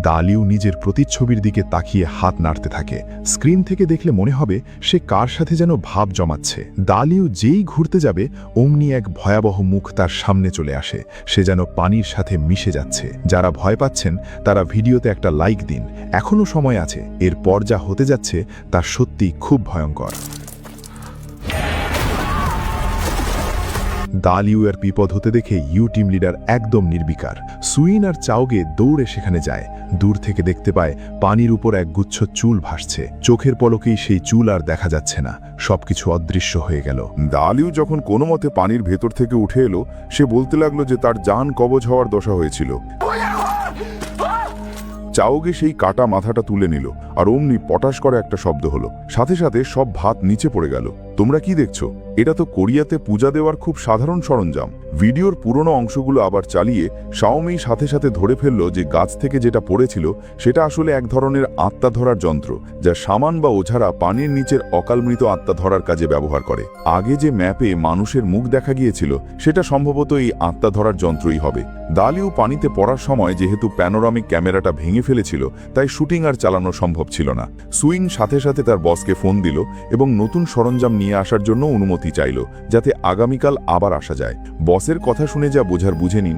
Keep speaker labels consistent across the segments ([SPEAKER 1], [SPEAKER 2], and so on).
[SPEAKER 1] দালিউ নিজের প্রতিচ্ছবির দিকে তাকিয়ে হাত নাড়তে থাকে। স্ক্রিন থেকে দেখলে মনে হবে সে কার সাথে যেন ভাব জমাচ্ছে। দালিউ যেই ঘুরতে যাবে অমনি এক ভয়াবহ মুখ তার সামনে চলে আসে। সে যেন পানির সাথে মিশে যাচ্ছে। যারা ভয় পাচ্ছেন তারা ভিডিওতে একটা লাইক দিন, এখনও সময় আছে। এরপর যা হতে যাচ্ছে তা সত্যি খুব ভয়ঙ্কর। দালিউ এর বিপদ হতে দেখে ইউ টিম লিডার একদম নির্বিকার। সুইন আর চাওগে দৌড়ে সেখানে যায়। দূর থেকে দেখতে পায় পানির উপর এক গুচ্ছ চুল ভাসছে। চোখের পলকেই সেই চুল আর দেখা যাচ্ছে না, সবকিছু অদৃশ্য হয়ে গেল।
[SPEAKER 2] দালিউ যখন কোনো মতে পানির ভেতর থেকে উঠে এলো, সে বলতে লাগলো যে তার জান কবজ হওয়ার দশা হয়েছিল। চাওগে সেই কাটা মাথাটা তুলে নিল, আর অমনি পটাশ করে একটা শব্দ হলো। সাথে সাথে সব ভাত নিচে পড়ে গেল। তোমরা কি দেখছো? এটা তো কোরিয়াতে পূজা দেওয়ার খুব সাধারণ সরঞ্জাম। ভিডিওর পুরনো অংশগুলো আবার চালিয়ে শাওমি সাথে সাথে ধরে ফেলল যে গাছ থেকে যেটা পড়েছিল সেটা আসলে এক ধরনের আত্মা ধরার যন্ত্র, যা শামান বা ওঝারা পানির নিচের অকালমৃত আত্মা ধরার কাজে ব্যবহার করে। আগে যে ম্যাপে মানুষের মুখ দেখা গিয়েছিল সেটা সম্ভবত এই আত্মা ধরার যন্ত্রই হবে। দালিউ পানিতে পড়ার সময় যেহেতু প্যানোরামিক ক্যামেরাটা ভেঙে ফেলেছিল, তাই শুটিং আর চালানো সম্ভব ছিল না। সুইং সাথে সাথে তার বসকে ফোন দিল এবং নতুন সরঞ্জাম নিয়ে আসার জন্য অনুমতি চাইল, যাতে আগামীকাল আবার আসা যায়। বসের কথা শুনে যা বোঝার বুঝে নিন।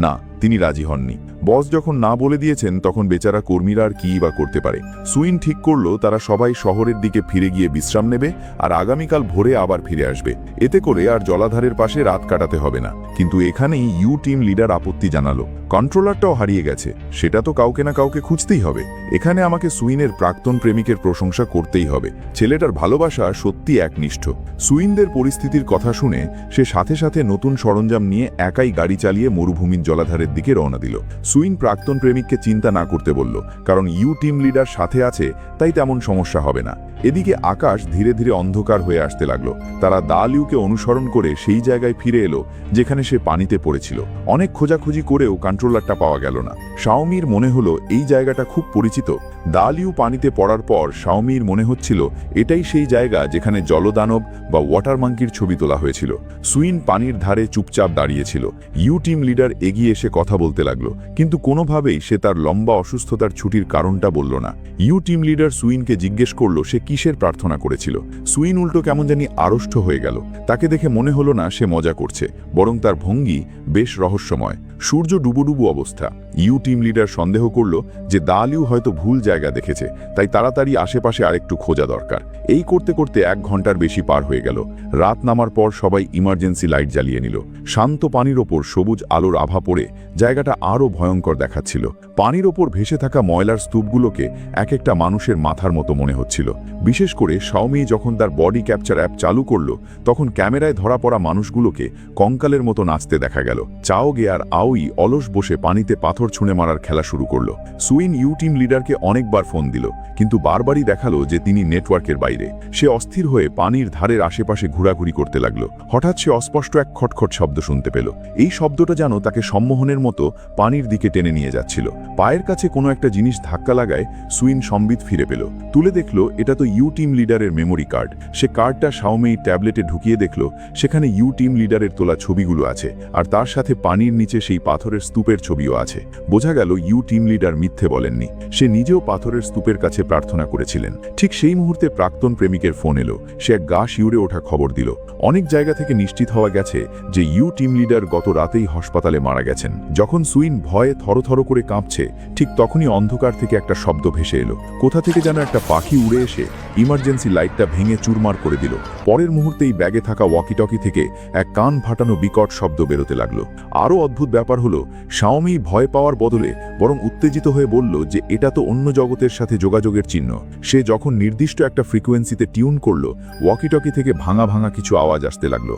[SPEAKER 2] না, তিনি রাজি হননি। বস যখন না বলে দিয়েছেন তখন বেচারা কর্মীরা আর কি বা করতে পারে। সুইন ঠিক করলো তারা সবাই শহরের দিকে ফিরে গিয়ে বিশ্রাম নেবে আর আগামীকাল ভোরে আবার ফিরে আসবে। এতে করে আর জলাধারের পাশে রাত কাটাতে হবে না। কিন্তু এখানেই ইউ টিম লিডার আপত্তি জানালো। কন্ট্রোলারটাও হারিয়ে গেছে, সেটা তো কাউকে না কাউকে খুঁজতেই হবে। এখানে আমাকে সুইনের প্রাক্তন প্রেমিকের প্রশংসা করতেই হবে। ছেলেটার ভালোবাসা সত্যি একনিষ্ঠ। সুইনদের পরিস্থিতির কথা শুনে সে সাথে সাথে নতুন সরঞ্জাম নিয়ে একাই গাড়ি চালিয়ে মরুভূমির জলাধারের দিকে রওনা দিল। সুইন প্রাক্তন প্রেমিককে চিন্তা না করতে বলল, কারণ ইউ টিম লিডার সাথে আছে, তাই তেমন সমস্যা হবে না। এদিকে আকাশ ধীরে ধীরে অন্ধকার হয়ে আসতে লাগলো। তারা দালিউকে অনুসরণ করে সেই জায়গায় ফিরে এলো যেখানে সে পানিতে পড়েছিল। অনেক খোঁজাখুঁজি করেও কন্ট্রোলারটা পাওয়া গেল না। শাওমির মনে হলো এই জায়গাটা খুব পরিচিত। দালিউ পানিতে পড়ার পর শাওমির মনে হচ্ছিল এটাই সেই জায়গা যেখানে জলদানব বা ওয়াটার মাঙ্কির ছবি তোলা হয়েছিল। সুইন পানির ধারে চুপচাপ দাঁড়িয়েছিল। ইউ টিম লিডার এগিয়ে এসে কথা বলতে লাগলো, কিন্তু কোনোভাবেই সে তার লম্বা অসুস্থতার ছুটির কারণটা বলল না। ইউ টিম লিডার সুইনকে জিজ্ঞেস করলো সে কিসের প্রার্থনা করেছিল। সুইন উল্টো কেমন জানি আড়ষ্ট হয়ে গেল। তাকে দেখে মনে হলো না সে মজা করছে, বরং তার ভঙ্গি বেশ রহস্যময়। সূর্য ডুবুডুবু অবস্থা। ইউ টিম লিডার সন্দেহ করল যে দালিউ হয়তো ভুল জায়গা দেখেছে, তাই তাড়াতাড়ি আশেপাশে আরেকটু খোঁজা দরকার। এই করতে করতে 1 ঘন্টার বেশি পার হয়ে গেল। রাত নামার পর সবাই ইমার্জেন্সি লাইট জ্বালিয়ে নিল। শান্ত পানির ওপর সবুজ আলোর আভা পড়ে জায়গাটা আরও ভয়ঙ্কর দেখাচ্ছিল। পানির ওপর ভেসে থাকা ময়লার স্তূপগুলোকে এক একটা মানুষের মাথার মতো মনে হচ্ছিল। বিশেষ করে শাওমি যখন তার বডি ক্যাপচার অ্যাপ চালু করল, তখন ক্যামেরায় ধরা পড়া মানুষগুলোকে কঙ্কালের মতো নাচতে দেখা গেল। চাওগে আর আওই অলস বসে পানিতে পাথর ছুঁড়ে মারার খেলা শুরু করলো। সুইন ইউ টিম লিডারকে অনেকবার ফোন দিল, কিন্তু বারবারই দেখালো যে তিনি নেটওয়ার্কের বাইরে। সে অস্থির হয়ে পানির ধারের আশেপাশে ঘোরাঘুরি করতে লাগলো। হঠাৎ সে অস্পষ্ট এক খটখট শব্দ শুনতে পেল। এই শব্দটা যেন তাকে সম্মোহনের মতো পানির দিকে টেনে নিয়ে যাচ্ছিল। পায়ের কাছে কোনো একটা জিনিস ধাক্কা লাগায় সুইন সম্বিত ফিরে পেল। তুলে দেখলো এটা তো ইউ টিম লিডারের মেমোরি কার্ড। সে কার্ডটা শাওমি ট্যাবলেটে ঢুকিয়ে দেখলো সেখানে ইউ টিম লিডারের তোলা ছবিগুলো আছে, আর তার সাথে পানির নিচে সেই পাথরের স্তূপের ছবিও আছে। বোঝা গেল ইউ টিম লিডার মিথ্যে বলেননি, সে নিজেও পাথরের স্তূপের কাছে প্রার্থনা করেছিলেন। ঠিক সেই মুহূর্তে প্রাক্তন প্রেমিকের ফোন এলো। সে এক গা শিউরে ওঠা খবর দিল। অনেক জায়গা থেকে নিশ্চিত হওয়া গেছে যে ইউ টিম লিডার গত রাতেই হাসপাতালে মারা গেছেন। যখন সুইন ভয়ে থরথর করে কাঁপছে, ঠিক তখনই অন্ধকার থেকে একটা শব্দ ভেসে এলো। কোথা থেকে যেন একটা পাখি উড়ে এসে ইমার্জেন্সি লাইটটা ভেঙে চুরমার করে দিল। পরের মুহূর্তেই ব্যাগে থাকা ওয়াকিটকি থেকে এক কান ফাটানো বিকট শব্দ বেরোতে লাগলো। আরও অদ্ভুত ব্যাপার হলো, শাওমি ভয় পাওয়ার বদলে বরং উত্তেজিত হয়ে বলল যে এটা তো অন্য জগতের সাথে যোগাযোগের চিহ্ন। সে যখন নির্দিষ্ট একটা ফ্রিকোয়েন্সিতে টিউন করলো, ওয়াকিটকি থেকে ভাঙা ভাঙা কিছু আওয়াজ আসতে লাগলো।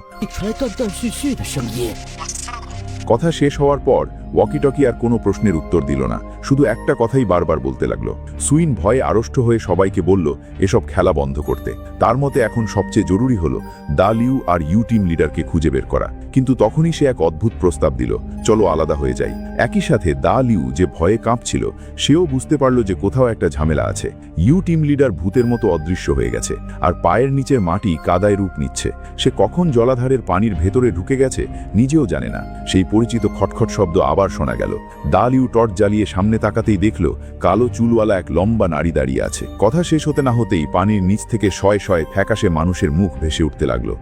[SPEAKER 2] কথা শেষ হওয়ার পর ওয়াকিটকি আর কোনো প্রশ্নের উত্তর দিল না, শুধু একটা কথাই বারবার বলতে লাগলো। সুইন ভয়ে আড়ষ্ট হয়ে সবাইকে বলল এসব খেলা বন্ধ করতে। তার মতে এখন সবচেয়ে জরুরি হলো দালিউ আর ইউ টিম লিডারকে খুঁজে বের করা। কিন্তু তখনই সে এক অদ্ভুত প্রস্তাব দিল, চলো আলাদা হয়ে যাই। একই সাথে দালিউ যে ভয়ে কাঁপছিল সেও বুঝতে পারল যে কোথাও একটা ঝামেলা আছে। ইউ টিম লিডার ভূতের মতো অদৃশ্য হয়ে গেছে, আর পায়ের নিচের মাটি কাদায় রূপ নিচ্ছে। সে কখন জলাধারের পানির ভেতরে ঢুকে গেছে নিজেও জানে না। সেই পরিচিত খটখট শব্দ আবার আবার শোনা গেল। দালিউ টর্চ জ্বালিয়ে সামনে তাকাতেই দেখল কালো চুলওয়ালা এক লম্বা নারী দাঁড়িয়ে আছে। কথা শেষ হতে না হতেই পানির নিচ থেকে শয়ে শয়ে ফ্যাকাশে মানুষের মুখ ভেসে উঠতে লাগলো।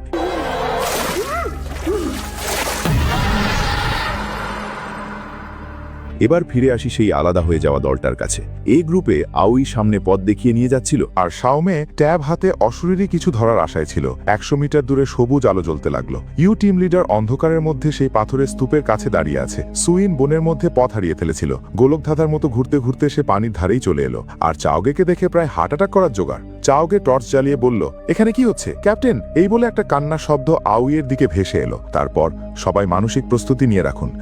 [SPEAKER 2] এবার ফিরে আসি সেই আলাদা হয়ে যাওয়া দলটার কাছে। এই গ্রুপে আউই সামনে পথ দেখিয়ে নিয়ে যাচ্ছিল,
[SPEAKER 1] আর শাওমে ট্যাব হাতে অশরীরী কিছু ধরার আশায় ছিল। 100 মিটার দূরে সবুজ আলো জ্বলতে লাগলো। ইউ টিম লিডার অন্ধকারের মধ্যে সেই পাথরের স্তূপের কাছে দাঁড়িয়ে আছে। সুইন বনের মধ্যে পথ হারিয়ে ফেলেছিল। গোলকধাঁধার মতো ঘুরতে ঘুরতে সে পানির ধারেই চলে এলো, আর চাওগেকে দেখে প্রায় হার্ট অ্যাটাক করার জোগাড়। চাওগে টর্চ জ্বালিয়ে বলল, এখানে কি হচ্ছে ক্যাপ্টেন? এই বলে একটা কান্নার শব্দ আউইয়ের দিকে ভেসে এলো। তারপর, সবাই মানসিক প্রস্তুতি নিয়ে রাখুন।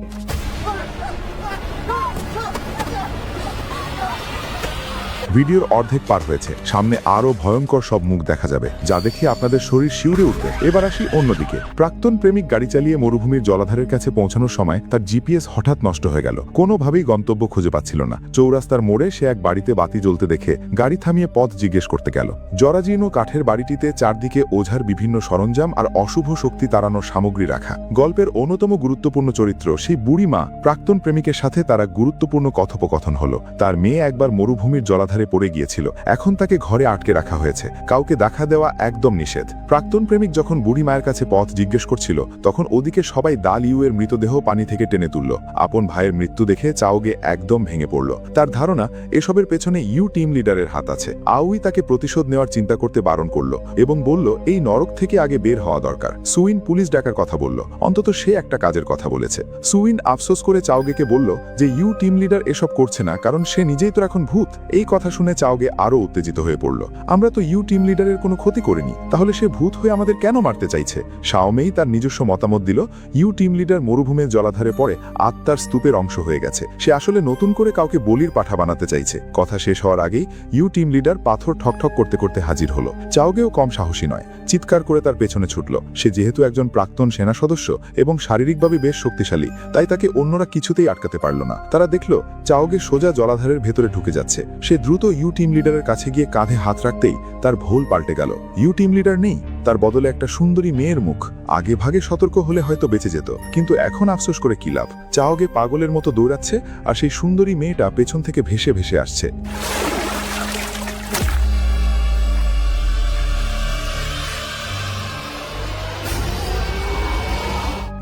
[SPEAKER 1] ভিডিওর অর্ধেক পার হয়েছে। সামনে আরো ভয়ঙ্কর সব মুখ দেখা যাবে, যা দেখে আপনাদের শরীর শিউরে উঠবে। এবার আসি অন্যদিকে। প্রাক্তন প্রেমিক গাড়ি চালিয়ে মরুভূমির জলাধারের কাছে পৌঁছানোর সময় তার জিপিএস হঠাৎ নষ্ট হয়ে গেল। কোনোভাবেই গন্তব্য খুঁজে পাচ্ছিল না। চৌরাস্তার মোড়ে সে এক বাড়িতে বাতি জ্বলতে দেখে গাড়ি থামিয়ে পথ জিজ্ঞেস করতে গেল। জরাজীর্ণ কাঠের বাড়িটিতে চারদিকে ওঝার বিভিন্ন সরঞ্জাম আর অশুভ শক্তি তাড়ানোর সামগ্রী রাখা। গল্পের অন্যতম গুরুত্বপূর্ণ চরিত্র সেই বুড়ি মা প্রাক্তন প্রেমিকের সাথে তারা গুরুত্বপূর্ণ কথোপকথন হলো। তার মেয়ে একবার মরুভূমির জলাধারে পড়ে গিয়েছিল, এখন তাকে ঘরে আটকে রাখা হয়েছে। কাউকে দেখা দেওয়া একদম নিষেধ। প্রাক্তন প্রেমিক যখন বুড়ি মায়ের কাছে পথ জিজ্ঞেস করছিল, তখন ওদিকে সবাই দালিউ এর মৃতদেহ পানি থেকে টেনে তুলল। আপন ভাইয়ের মৃত্যু দেখে চাওগে একদম ভেঙে পড়ল। তার ধারণা এসবের পেছনে ইউ টিম লিডারের হাত আছে। আউই তাকে প্রতিশোধ নেওয়ার চিন্তা করতে বারণ করলো এবং বলল এই নরক থেকে আগে বের হওয়া দরকার। সুইন পুলিশ ডাকার কথা বলল, অন্তত সে একটা কাজের কথা বলেছে। সুইন আফসোস করে চাওগেকে বলল যে ইউ টিম লিডার এসব করছে না, কারণ সে নিজেই তো এখন ভূত। এই কথা শুনে চাওগে আরো উত্তেজিত হয়ে পড়ল। আমরা তো ইউ টিম লিডারের কোনো ক্ষতি করিনি, তাহলে সে ভূত হয়ে আমাদের কেন মারতে চাইছে? শাওমেই তার নিজস্ব মতামত দিল, ইউ টিম লিডার মরুভূমির জলাধারে পড়ে আত্মার স্তূপের অংশ হয়ে গেছে। সে আসলে নতুন করে কাউকে বলির পাঠা বানাতে চাইছে। কথা শেষ হওয়ার আগেই ইউ টিম লিডার পাথর ঠকঠক করতে করতে হাজির হলো। চাওগেও কম সাহসী নয়, চিৎকার করে তার পেছনে ছুটল। সে যেহেতু একজন প্রাক্তন সেনা সদস্য এবং শারীরিকভাবে বেশ শক্তিশালী, তাই তাকে অন্যরা কিছুতেই আটকাতে পারল না। তারা দেখল চাওগে সোজা জলাধারের ভেতরে ঢুকে যাচ্ছে। সে দ্রুত ইউ টিম লিডারের কাছে গিয়ে কাঁধে হাত রাখতেই তার ভোল পাল্টে গেল। ইউ টিম লিডার নেই, তার বদলে একটা সুন্দরী মেয়ের মুখ। আগে ভাগে সতর্ক হলে হয়তো বেঁচে যেত, কিন্তু এখন আফসোস করে কি লাভ? চাওগে পাগলের মতো দৌড়াচ্ছে, আর সেই সুন্দরী মেয়েটা পেছন থেকে ভেসে ভেসে আসছে।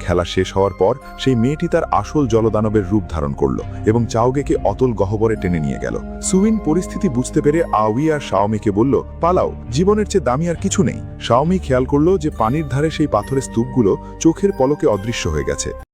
[SPEAKER 1] খেলা শেষ হওয়ার পর সেই মেয়েটি তার আসল জলদানবের রূপ ধারণ করল এবং চাওগেকে অতল গহ্বরে টেনে নিয়ে গেল। সুইন পরিস্থিতি বুঝতে পেরে আউই আর শাওমিকে বলল, পালাও, জীবনের চেয়ে দামি আর কিছু নেই। শাওমি খেয়াল করল যে পানির ধারে সেই পাথরের স্তূপগুলো চোখের পলকে অদৃশ্য হয়ে গেছে।